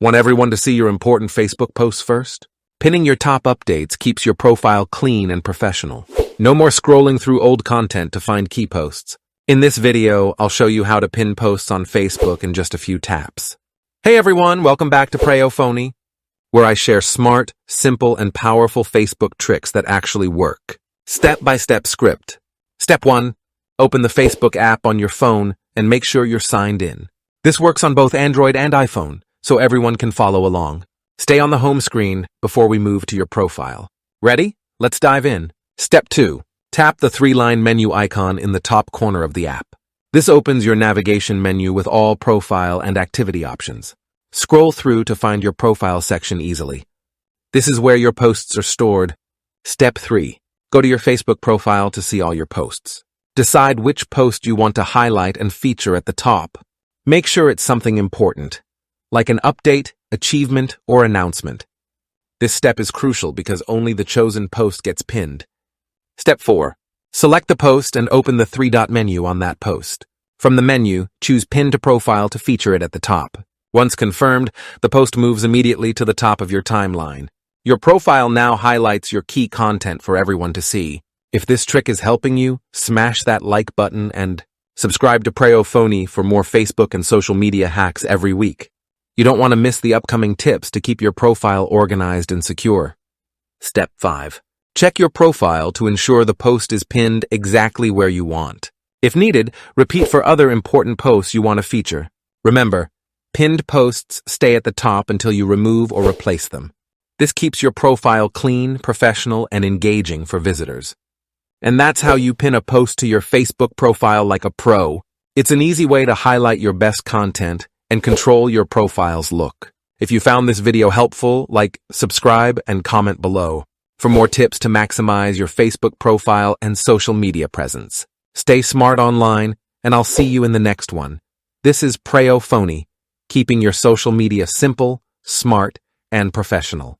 Want everyone to see your important Facebook posts first? Pinning your top updates keeps your profile clean and professional. No more scrolling through old content to find key posts. In this video, I'll show you how to pin posts on Facebook in just a few taps. Hey everyone, welcome back to Preyo Phonie, where I share smart, simple, and powerful Facebook tricks that actually work. Step-by-step script. Step 1. Open the Facebook app on your phone and make sure you're signed in. This works on both Android and iPhone, so everyone can follow along. Stay on the home screen before we move to your profile. Ready? Let's dive in. Step 2. Tap the 3-line menu icon in the top corner of the app. This opens your navigation menu with all profile and activity options. Scroll through to find your profile section easily. This is where your posts are stored. Step 3. Go to your Facebook profile to see all your posts. Decide which post you want to highlight and feature at the top. Make sure it's something important, like an update, achievement, or announcement. This step is crucial because only the chosen post gets pinned. Step 4. Select the post and open the 3-dot menu on that post. From the menu, choose Pin to Profile to feature it at the top. Once confirmed, the post moves immediately to the top of your timeline. Your profile now highlights your key content for everyone to see. If this trick is helping you, smash that like button and subscribe to Preyo Phonie for more Facebook and social media hacks every week. You don't want to miss the upcoming tips to keep your profile organized and secure. Step 5. Check your profile to ensure the post is pinned exactly where you want. If needed, repeat for other important posts you want to feature. Remember, pinned posts stay at the top until you remove or replace them. This keeps your profile clean, professional, and engaging for visitors. And that's how you pin a post to your Facebook profile like a pro. It's an easy way to highlight your best content and control your profile's look. If you found this video helpful, subscribe, and comment below for more tips to maximize your Facebook profile and social media presence. Stay smart online, and I'll see you in the next one. This is Preyo Phonie, keeping your social media simple, smart, and professional.